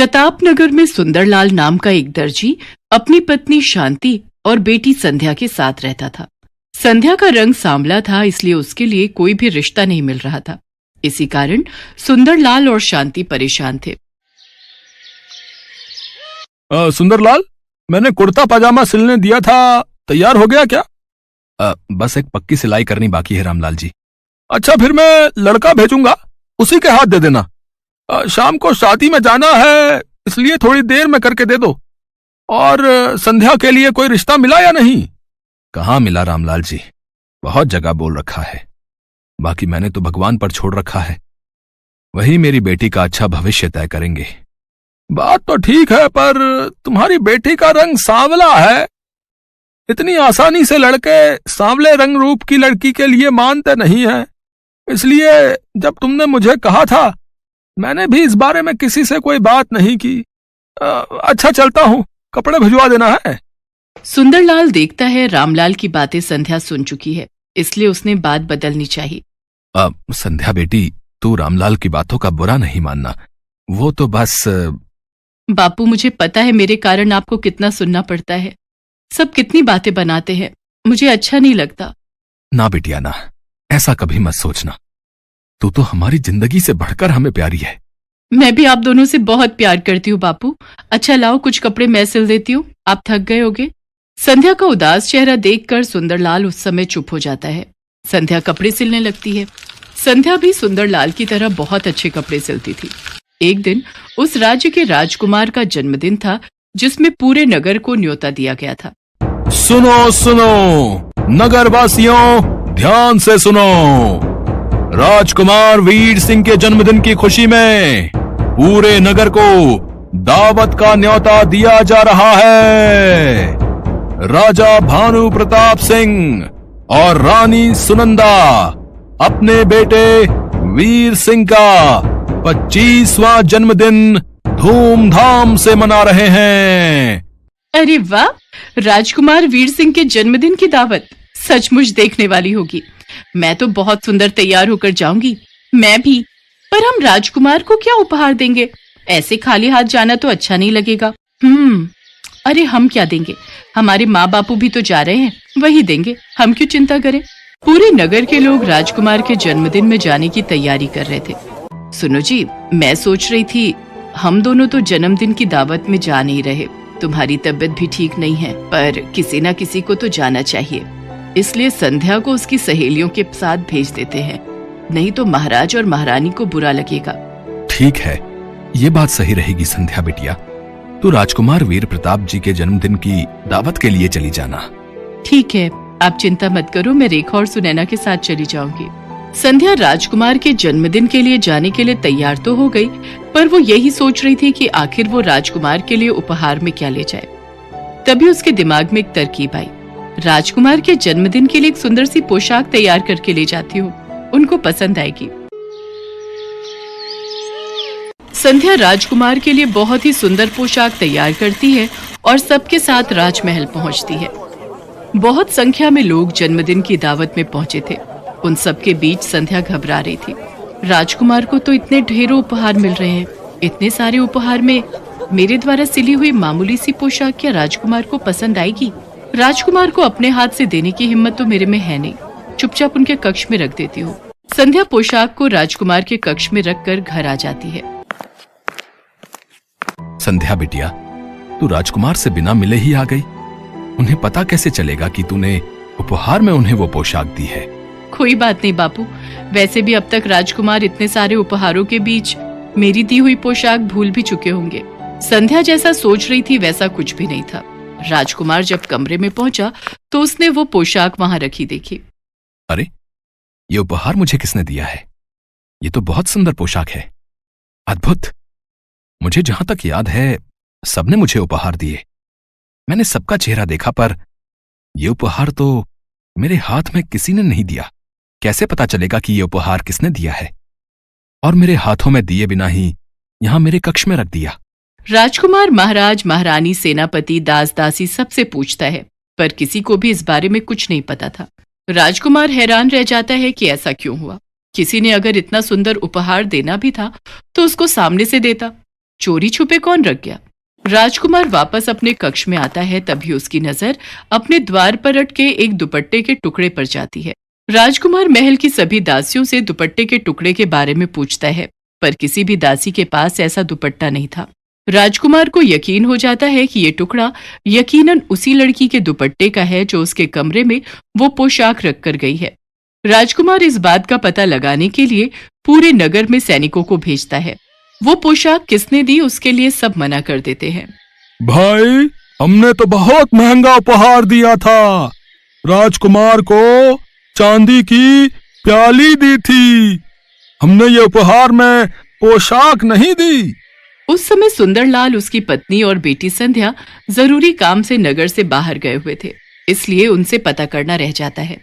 प्रतापनगर में सुंदरलाल नाम का एक दर्जी अपनी पत्नी शांति और बेटी संध्या के साथ रहता था। संध्या का रंग सांवला था, इसलिए उसके लिए कोई भी रिश्ता नहीं मिल रहा था। इसी कारण सुंदरलाल और शांति परेशान थे। सुंदरलाल, मैंने कुर्ता पजामा सिलने दिया था, तैयार हो गया क्या? बस एक पक्की सिलाई करनी बाकी है रामलाल जी। अच्छा, फिर मैं लड़का भेजूंगा, उसी के हाथ दे देना। शाम को शादी में जाना है, इसलिए थोड़ी देर में करके दे दो। और संध्या के लिए कोई रिश्ता मिला या नहीं? कहाँ मिला रामलाल जी, बहुत जगह बोल रखा है। बाकी मैंने तो भगवान पर छोड़ रखा है, वही मेरी बेटी का अच्छा भविष्य तय करेंगे। बात तो ठीक है, पर तुम्हारी बेटी का रंग सांवला है। इतनी आसानी से लड़के सांवले रंग रूप की लड़की के लिए मानते नहीं हैं। इसलिए जब तुमने मुझे कहा था, मैंने भी इस बारे में किसी से कोई बात नहीं की। अच्छा, चलता हूँ, कपड़े भिजवा देना है। सुंदरलाल देखता है रामलाल की बातें संध्या सुन चुकी है, इसलिए उसने बात बदलनी चाहिए। संध्या बेटी, तू रामलाल की बातों का बुरा नहीं मानना, वो तो बस। बापू, मुझे पता है मेरे कारण आपको कितना सुनना पड़ता है। सब कितनी बातें बनाते हैं, मुझे अच्छा नहीं लगता। ना बिटिया ना, ऐसा कभी मत सोचना। तू तो हमारी जिंदगी से बढ़कर हमें प्यारी है। मैं भी आप दोनों से बहुत प्यार करती हूँ बापू। अच्छा लाओ, कुछ कपड़े मैं सिल देती हूँ, आप थक गए होगे। संध्या का उदास चेहरा देखकर सुंदरलाल उस समय चुप हो जाता है। संध्या कपड़े सिलने लगती है। संध्या भी सुंदरलाल की तरह बहुत अच्छे कपड़े सिलती थी। एक दिन उस राज्य के राजकुमार का जन्मदिन था, जिसमें पूरे नगर को न्योता दिया गया था। सुनो सुनो नगरवासियों, ध्यान से सुनो। राजकुमार वीर सिंह के जन्मदिन की खुशी में पूरे नगर को दावत का न्योता दिया जा रहा है। राजा भानु प्रताप सिंह और रानी सुनंदा अपने बेटे वीर सिंह का 25वां जन्मदिन धूमधाम से मना रहे हैं। अरे वाह, राजकुमार वीर सिंह के जन्मदिन की दावत सचमुच देखने वाली होगी। मैं तो बहुत सुंदर तैयार होकर जाऊंगी। मैं भी। पर हम राजकुमार को क्या उपहार देंगे? ऐसे खाली हाथ जाना तो अच्छा नहीं लगेगा। अरे हम क्या देंगे? हमारे माँ बापू भी तो जा रहे हैं, वही देंगे, हम क्यों चिंता करें। पूरे नगर के लोग राजकुमार के जन्मदिन में जाने की तैयारी कर रहे थे। सुनो जी, मैं सोच रही थी हम दोनों तो जन्मदिन की दावत में जा नहीं रहे। तुम्हारी तबीयत भी ठीक नहीं है, पर किसी न किसी को तो जाना चाहिए। इसलिए संध्या को उसकी सहेलियों के साथ भेज देते हैं, नहीं तो महाराज और महारानी को बुरा लगेगा। ठीक है, ये बात सही रहेगी संध्या बिटिया। तू राजकुमार वीर प्रताप जी के जन्मदिन की दावत के लिए चली जाना। ठीक है, आप चिंता मत करो, मैं रेखा और सुनैना के साथ चली जाऊंगी। संध्या राजकुमार के जन्मदिन के लिए जाने के लिए तैयार तो हो गई, पर वो यही सोच रही थी कि आखिर वो राजकुमार के लिए उपहार में क्या ले जाए। तभी उसके दिमाग में एक तरकीब आई। राजकुमार के जन्मदिन के लिए एक सुंदर सी पोशाक तैयार करके ले जाती हूँ, उनको पसंद आएगी। संध्या राजकुमार के लिए बहुत ही सुंदर पोशाक तैयार करती है और सबके साथ राजमहल पहुँचती है। बहुत संख्या में लोग जन्मदिन की दावत में पहुँचे थे। उन सबके बीच संध्या घबरा रही थी। राजकुमार को तो इतने ढेरों उपहार मिल रहे हैं, इतने सारे उपहार में मेरे द्वारा सिली हुई मामूली सी पोशाक क्या राजकुमार को पसंद आएगी? राजकुमार को अपने हाथ से देने की हिम्मत तो मेरे में है नहीं। चुपचाप उनके कक्ष में रख देती हूँ। संध्या पोशाक को राजकुमार के कक्ष में रखकर घर आ जाती है। संध्या बिटिया, तू राजकुमार से बिना मिले ही आ गई। उन्हें पता कैसे चलेगा कि तूने उपहार में उन्हें वो पोशाक दी है? कोई बात नहीं बापू, वैसे भी अब तक राजकुमार इतने सारे उपहारों के बीच मेरी दी हुई पोशाक भूल भी चुके होंगे। संध्या जैसा सोच रही थी वैसा कुछ भी नहीं था। राजकुमार जब कमरे में पहुंचा तो उसने वो पोशाक वहां रखी देखी। अरे, ये उपहार मुझे किसने दिया है? ये तो बहुत सुंदर पोशाक है, अद्भुत। मुझे जहां तक याद है सबने मुझे उपहार दिए। मैंने सबका चेहरा देखा, पर ये उपहार तो मेरे हाथ में किसी ने नहीं दिया। कैसे पता चलेगा कि ये उपहार किसने दिया है? और मेरे हाथों में दिए बिना ही यहां मेरे कक्ष में रख दिया। राजकुमार महाराज, महारानी, सेनापति, दास दासी सबसे पूछता है, पर किसी को भी इस बारे में कुछ नहीं पता था। राजकुमार हैरान रह जाता है कि ऐसा क्यों हुआ। किसी ने अगर इतना सुंदर उपहार देना भी था तो उसको सामने से देता। चोरी छुपे कौन रख गया? राजकुमार वापस अपने कक्ष में आता है, तभी उसकी नजर अपने द्वार पर अटके एक दुपट्टे के टुकड़े पर जाती है। राजकुमार महल की सभी दासियों से दुपट्टे के टुकड़े के बारे में पूछता है, पर किसी भी दासी के पास ऐसा दुपट्टा नहीं था। राजकुमार को यकीन हो जाता है कि ये टुकड़ा यकीनन उसी लड़की के दुपट्टे का है जो उसके कमरे में वो पोशाक रख कर गई है। राजकुमार इस बात का पता लगाने के लिए पूरे नगर में सैनिकों को भेजता है। वो पोशाक किसने दी उसके लिए सब मना कर देते हैं। भाई, हमने तो बहुत महंगा उपहार दिया था। राजकुमार को चांदी की प्याली दी थी। हमने ये उपहार में पोशाक नहीं दी। उस समय सुंदरलाल, उसकी पत्नी और बेटी संध्या जरूरी काम से नगर से बाहर गए हुए थे, इसलिए उनसे पता करना रह जाता है।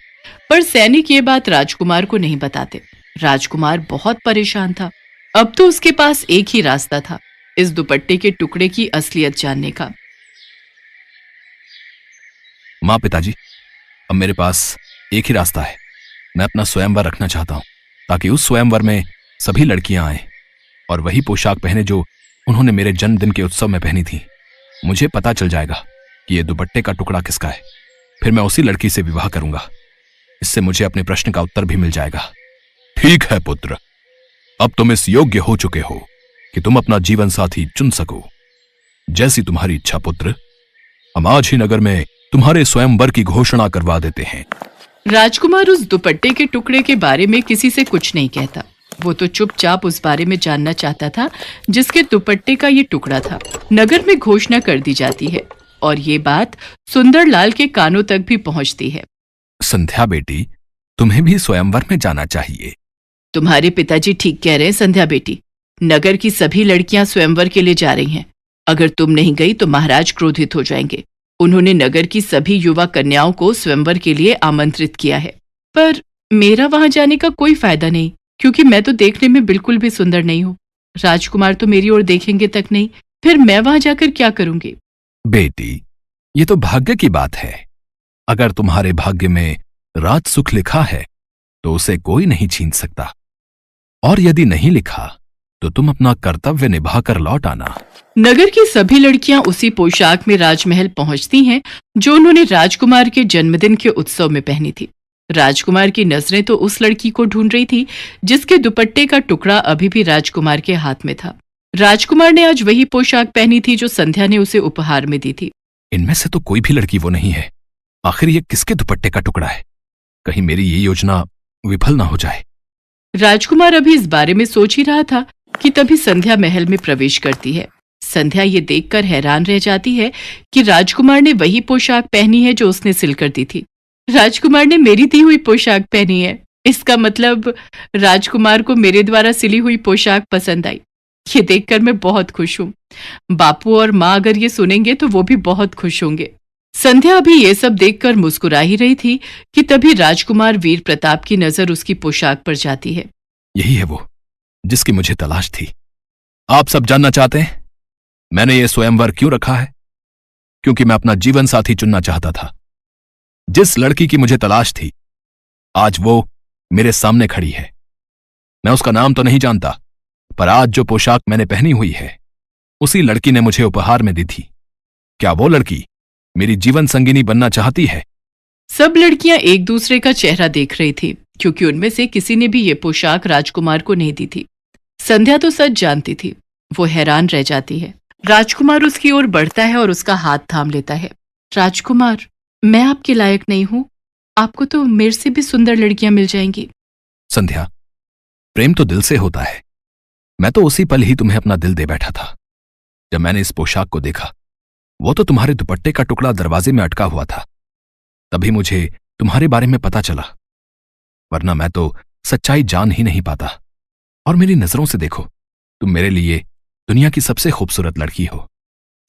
पर सैनिक ये बात राजकुमार को नहीं बताते। राजकुमार बहुत परेशान था। अब तो उसके पास एक ही रास्ता था, इस दुपट्टे के टुकड़े की असलियत जानने का। माँ, पिताजी, अब मेरे पास एक ही रास्ता है। मैं अपना स्वयंवर रखना चाहता हूँ, ताकि उस स्वयंवर में सभी लड़कियां आएं और वही पोशाक पहने जो उन्होंने मेरे जन्मदिन के उत्सव में पहनी थी। मुझे पता चल जाएगा कि ये दुपट्टे का टुकड़ा किसका है। फिर मैं उसी लड़की से विवाह करूंगा। इससे मुझे अपने प्रश्न का उत्तर भी मिल जाएगा। ठीक है पुत्र, अब तुम इस योग्य हो चुके हो कि तुम अपना जीवन साथी चुन सको। जैसी तुम्हारी इच्छा पुत्र। हम आज ही नगर में तुम्हारे स्वयंवर की घोषणा करवा देते हैं। राजकुमार उस दुपट्टे के टुकड़े के बारे में किसी से कुछ नहीं कहता। वो तो चुपचाप उस बारे में जानना चाहता था जिसके दुपट्टे का ये टुकड़ा था। नगर में घोषणा कर दी जाती है और ये बात सुंदरलाल के कानों तक भी पहुंचती है। संध्या बेटी, तुम्हें भी स्वयंवर में जाना चाहिए। तुम्हारे पिताजी ठीक कह रहे हैं संध्या बेटी। नगर की सभी लड़कियां स्वयंवर के लिए जा रही हैं। अगर तुम नहीं गई तो महाराज क्रोधित हो जाएंगे। उन्होंने नगर की सभी युवा कन्याओं को स्वयंवर के लिए आमंत्रित किया है। पर मेरा वहां जाने का कोई फायदा नहीं, क्योंकि मैं तो देखने में बिल्कुल भी सुंदर नहीं हूँ। राजकुमार तो मेरी ओर देखेंगे तक नहीं, फिर मैं वहां जाकर क्या करूंगी? बेटी, ये तो भाग्य की बात है। अगर तुम्हारे भाग्य में राज सुख लिखा है तो उसे कोई नहीं छीन सकता, और यदि नहीं लिखा तो तुम अपना कर्तव्य निभाकर लौट आना। नगर की सभी लड़कियां उसी पोशाक में राजमहल पहुंचती हैं जो उन्होंने राजकुमार के जन्मदिन के उत्सव में पहनी थी। राजकुमार की नजरें तो उस लड़की को ढूंढ रही थी जिसके दुपट्टे का टुकड़ा अभी भी राजकुमार के हाथ में था। राजकुमार ने आज वही पोशाक पहनी थी जो संध्या ने उसे उपहार में दी थी। इनमें से तो कोई भी लड़की वो नहीं है। आखिर ये किसके दुपट्टे का टुकड़ा है? कहीं मेरी ये योजना विफल ना हो जाए। राजकुमार अभी इस बारे में सोच ही रहा था कि तभी संध्या महल में प्रवेश करती है। संध्या ये देखकर हैरान रह जाती है कि राजकुमार ने वही पोशाक पहनी है जो उसने सिलकर दी थी। राजकुमार ने मेरी दी हुई पोशाक पहनी है, इसका मतलब राजकुमार को मेरे द्वारा सिली हुई पोशाक पसंद आई। ये देखकर मैं बहुत खुश हूँ। बापू और माँ अगर ये सुनेंगे तो वो भी बहुत खुश होंगे। संध्या अभी ये सब देखकर मुस्कुरा ही रही थी कि तभी राजकुमार वीर प्रताप की नजर उसकी पोशाक पर जाती है। यही है वो जिसकी मुझे तलाश थी। आप सब जानना चाहते हैं मैंने ये स्वयंवर क्यों रखा है? क्योंकि मैं अपना जीवन साथी चुनना चाहता था। जिस लड़की की मुझे तलाश थी आज वो मेरे सामने खड़ी है। मैं उसका नाम तो नहीं जानता, पर आज जो पोशाक मैंने पहनी हुई है उसी लड़की ने मुझे उपहार में दी थी। क्या वो लड़की मेरी जीवन संगिनी बनना चाहती है? सब लड़कियां एक दूसरे का चेहरा देख रही थी, क्योंकि उनमें से किसी ने भी ये पोशाक राजकुमार को नहीं दी थी। संध्या तो सच जानती थी। वो हैरान रह जाती है। राजकुमार उसकी ओर बढ़ता है और उसका हाथ थाम लेता है। राजकुमार, मैं आपके लायक नहीं हूं। आपको तो मेरे से भी सुंदर लड़कियां मिल जाएंगी। संध्या, प्रेम तो दिल से होता है। मैं तो उसी पल ही तुम्हें अपना दिल दे बैठा था। जब मैंने इस पोशाक को देखा, वो तो तुम्हारे दुपट्टे का टुकड़ा दरवाजे में अटका हुआ था, तभी मुझे तुम्हारे बारे में पता चला, वरना मैं तो सच्चाई जान ही नहीं पाता। और मेरी नजरों से देखो, तुम मेरे लिए दुनिया की सबसे खूबसूरत लड़की हो।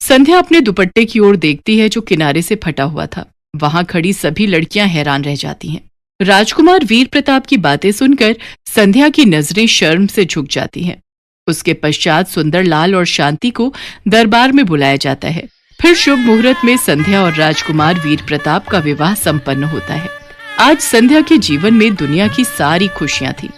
संध्या अपने दुपट्टे की ओर देखती है जो किनारे से फटा हुआ था। वहां खड़ी सभी लड़कियां हैरान रह जाती हैं। राजकुमार वीर प्रताप की बातें सुनकर संध्या की नजरें शर्म से झुक जाती हैं। उसके पश्चात सुंदरलाल और शांति को दरबार में बुलाया जाता है। फिर शुभ मुहूर्त में संध्या और राजकुमार वीर प्रताप का विवाह संपन्न होता है। आज संध्या के जीवन में दुनिया की सारी खुशियां थी।